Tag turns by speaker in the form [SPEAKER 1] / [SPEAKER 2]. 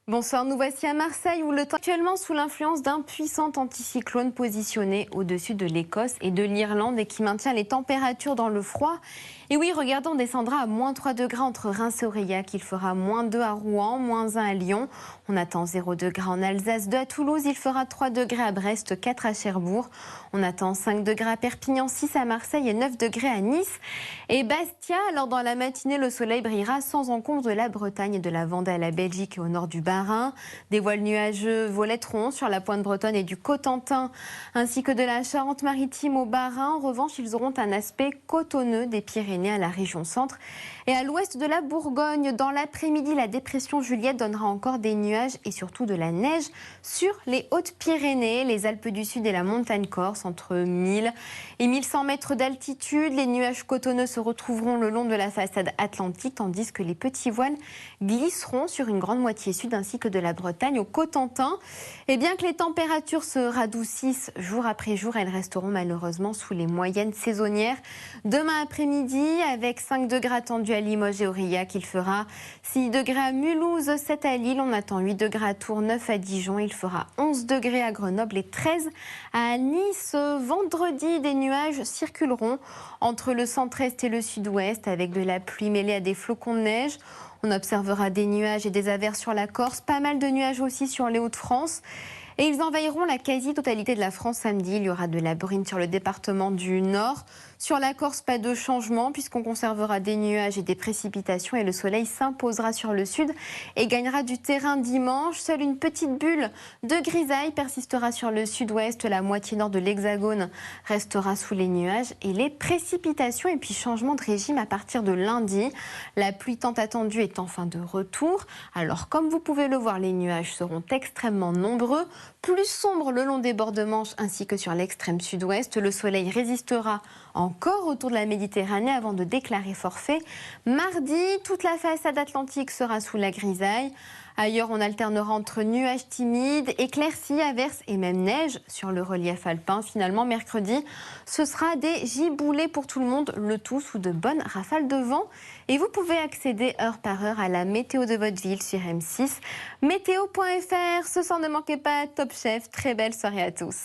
[SPEAKER 1] Bonsoir, nous voici à Marseille où le temps est actuellement sous l'influence d'un puissant anticyclone positionné au-dessus de l'Écosse et de l'Irlande et qui maintient les températures dans le froid. Et oui, regardons, on descendra à -3 degrés entre Reims et Aurillac. Il fera -2 à Rouen, -1 à Lyon. On attend 0 degrés en Alsace, 2 à Toulouse. Il fera 3 degrés à Brest, 4 à Cherbourg. On attend 5 degrés à Perpignan, 6 à Marseille et 9 degrés à Nice. Et Bastia, alors dans la matinée, le soleil brillera sans encombre de la Bretagne et de la Vendée à la Belgique et au nord du Bas-Rhin. Des voiles nuageux voletteront sur la pointe bretonne et du Cotentin, ainsi que de la Charente-Maritime au Bas-Rhin. En revanche, ils auront un aspect cotonneux des Pyrénées à la région centre et à l'ouest de la Bourgogne. Dans l'après-midi, la dépression Juliette donnera encore des nuages et surtout de la neige sur les Hautes-Pyrénées, les Alpes du Sud et la montagne corse, entre 1000 et 1100 mètres d'altitude. Les nuages cotonneux se retrouveront le long de la façade atlantique, tandis que les petits voiles glisseront sur une grande moitié sud ainsi que de la Bretagne au Cotentin. Et bien que les températures se radoucissent jour après jour, elles resteront malheureusement sous les moyennes saisonnières. Demain après-midi, avec 5 degrés attendus à Limoges et Aurillac, il fera 6 degrés à Mulhouse, 7 à Lille, on attend 8 degrés à Tours, 9 à Dijon, il fera 11 degrés à Grenoble et 13 à Nice. Vendredi, des nuages circuleront entre le centre-est et le sud-ouest avec de la pluie mêlée à des flocons de neige. On observera des nuages et des averses sur la Corse, pas mal de nuages aussi sur les Hauts-de-France. Et ils envahiront la quasi-totalité de la France samedi. Il y aura de la bruine sur le département du Nord. Sur la Corse, pas de changement puisqu'on conservera des nuages et des précipitations et le soleil s'imposera sur le sud et gagnera du terrain dimanche. Seule une petite bulle de grisaille persistera sur le sud-ouest. La moitié nord de l'Hexagone restera sous les nuages et les précipitations. Et puis changement de régime à partir de lundi. La pluie tant attendue est enfin de retour. Alors comme vous pouvez le voir, les nuages seront extrêmement nombreux, plus sombres le long des bords de Manche ainsi que sur l'extrême sud-ouest. Le soleil résistera encore autour de la Méditerranée avant de déclarer forfait. Mardi, toute la façade atlantique sera sous la grisaille. Ailleurs, on alternera entre nuages timides, éclaircies, averses et même neige sur le relief alpin. Finalement, mercredi, ce sera des giboulées pour tout le monde, le tout sous de bonnes rafales de vent. Et vous pouvez accéder heure par heure à la météo de votre ville sur M6. Météo.fr, ce soir ne manquez pas Top Chef. Très belle soirée à tous.